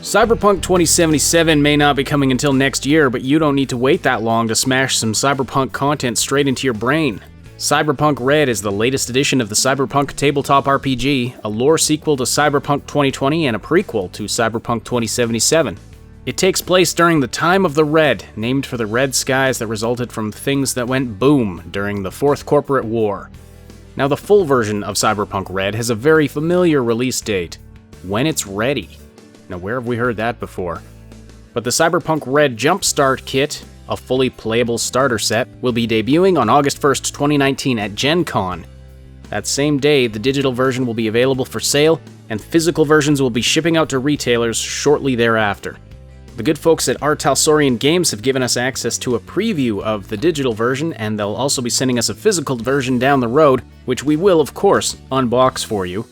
Cyberpunk 2077 may not be coming until next year, but you don't need to wait that long to smash some Cyberpunk content straight into your brain. Cyberpunk Red is the latest edition of the Cyberpunk tabletop RPG, a lore sequel to Cyberpunk 2020 and a prequel to Cyberpunk 2077. It takes place during the Time of the Red, named for the red skies that resulted from things that went boom during the Fourth Corporate War. Now, the full version of Cyberpunk Red has a very familiar release date: when it's ready. Now, where have we heard that before? But the Cyberpunk Red Jumpstart kit, a fully playable starter set, will be debuting on August 1st, 2019 at Gen Con. That same day, the digital version will be available for sale, and physical versions will be shipping out to retailers shortly thereafter. The good folks at R. Talsorian Games have given us access to a preview of the digital version, and they'll also be sending us a physical version down the road, which we will, of course, unbox for you.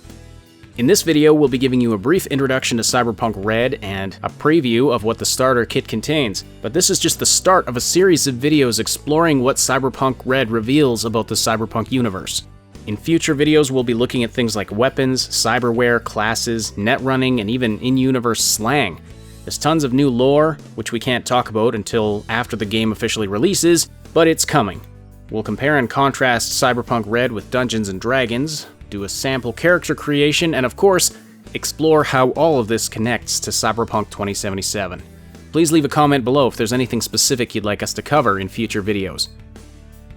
In this video, we'll be giving you a brief introduction to Cyberpunk Red and a preview of what the starter kit contains, but this is just the start of a series of videos exploring what Cyberpunk Red reveals about the Cyberpunk universe. In future videos, we'll be looking at things like weapons, cyberware, classes, net running, and even in-universe slang. There's tons of new lore, which we can't talk about until after the game officially releases, but it's coming. We'll compare and contrast Cyberpunk Red with Dungeons & Dragons, do a sample character creation, and of course, explore how all of this connects to Cyberpunk 2077. Please leave a comment below if there's anything specific you'd like us to cover in future videos.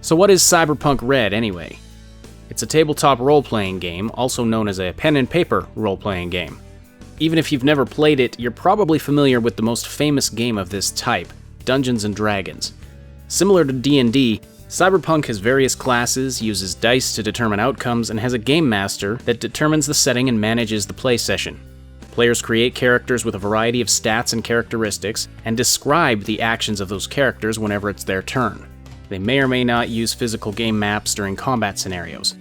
So what is Cyberpunk Red anyway? It's a tabletop role-playing game, also known as a pen and paper role-playing game. Even if you've never played it, you're probably familiar with the most famous game of this type, Dungeons & Dragons. Similar to D&D, Cyberpunk has various classes, uses dice to determine outcomes, and has a game master that determines the setting and manages the play session. Players create characters with a variety of stats and characteristics, and describe the actions of those characters whenever it's their turn. They may or may not use physical game maps during combat scenarios.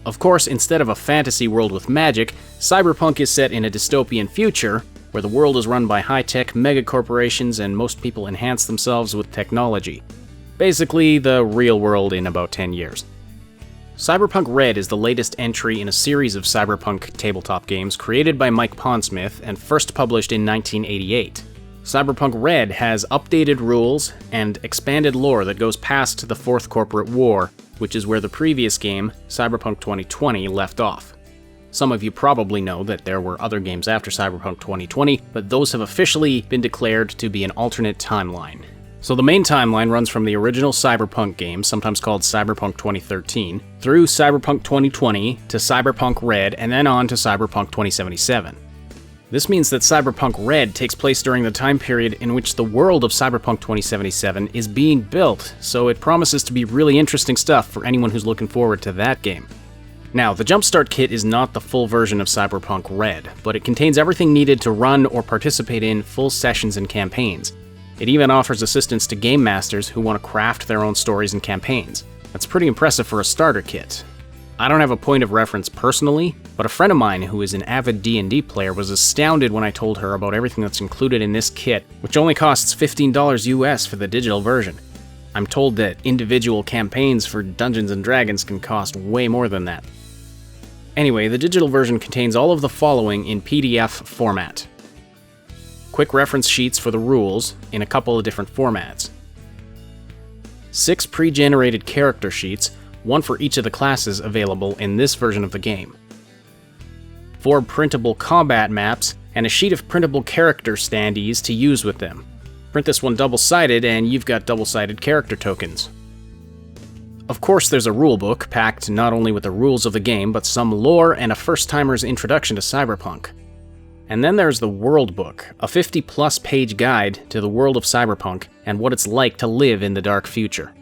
Of course, instead of a fantasy world with magic, Cyberpunk is set in a dystopian future, where the world is run by high-tech megacorporations and most people enhance themselves with technology. Basically, the real world in about 10 years. Cyberpunk Red is the latest entry in a series of Cyberpunk tabletop games created by Mike Pondsmith and first published in 1988. Cyberpunk Red has updated rules and expanded lore that goes past the Fourth Corporate War, which is where the previous game, Cyberpunk 2020, left off. Some of you probably know that there were other games after Cyberpunk 2020, but those have officially been declared to be an alternate timeline. So the main timeline runs from the original Cyberpunk game, sometimes called Cyberpunk 2013, through Cyberpunk 2020 to Cyberpunk Red, and then on to Cyberpunk 2077. This means that Cyberpunk Red takes place during the time period in which the world of Cyberpunk 2077 is being built, so it promises to be really interesting stuff for anyone who's looking forward to that game. Now, the Jumpstart kit is not the full version of Cyberpunk Red, but it contains everything needed to run or participate in full sessions and campaigns. It even offers assistance to game masters who want to craft their own stories and campaigns. That's pretty impressive for a starter kit. I don't have a point of reference personally, but a friend of mine who is an avid D&D player was astounded when I told her about everything that's included in this kit, which only costs $15 US for the digital version. I'm told that individual campaigns for Dungeons & Dragons can cost way more than that. Anyway, the digital version contains all of the following in PDF format. Quick reference sheets for the rules in a couple of different formats. 6 pre-generated character sheets, one for each of the classes available in this version of the game. 4 printable combat maps, and a sheet of printable character standees to use with them. Print this one double-sided and you've got double-sided character tokens. Of course, there's a rulebook packed not only with the rules of the game, but some lore and a first-timer's introduction to Cyberpunk. And then there's the World Book, a 50-plus page guide to the world of Cyberpunk and what it's like to live in the dark future.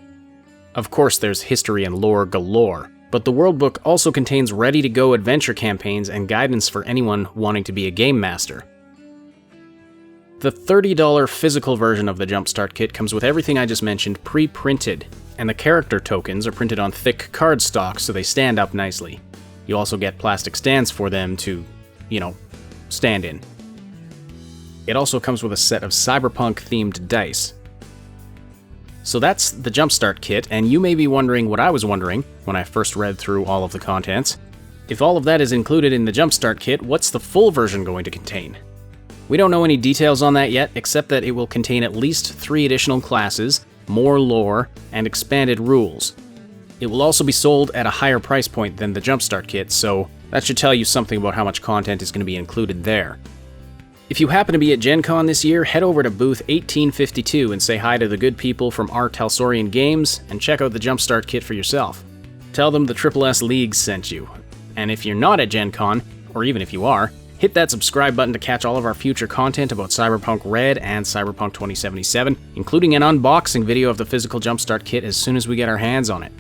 Of course, there's history and lore galore, but the World Book also contains ready-to-go adventure campaigns and guidance for anyone wanting to be a game master. The $30 physical version of the Jumpstart kit comes with everything I just mentioned pre-printed, and the character tokens are printed on thick cardstock so they stand up nicely. You also get plastic stands for them to, stand in. It also comes with a set of Cyberpunk-themed dice. So that's the Jumpstart kit, and you may be wondering what I was wondering when I first read through all of the contents. If all of that is included in the Jumpstart kit, what's the full version going to contain? We don't know any details on that yet, except that it will contain at least 3 additional classes, more lore, and expanded rules. It will also be sold at a higher price point than the Jumpstart kit, so that should tell you something about how much content is going to be included there. If you happen to be at Gen Con this year, head over to booth 1852 and say hi to the good people from R. Talsorian Games and check out the Jumpstart kit for yourself. Tell them the Triple S League sent you. And if you're not at Gen Con, or even if you are, hit that subscribe button to catch all of our future content about Cyberpunk Red and Cyberpunk 2077, including an unboxing video of the physical Jumpstart kit as soon as we get our hands on it.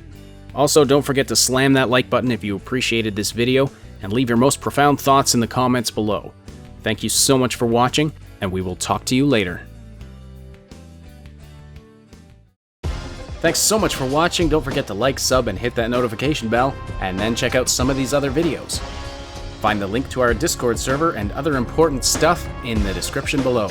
Also, don't forget to slam that like button if you appreciated this video, and leave your most profound thoughts in the comments below. Thank you so much for watching, and we will talk to you later. Thanks so much for watching. Don't forget to like, sub, and hit that notification bell, and then check out some of these other videos. Find the link to our Discord server and other important stuff in the description below.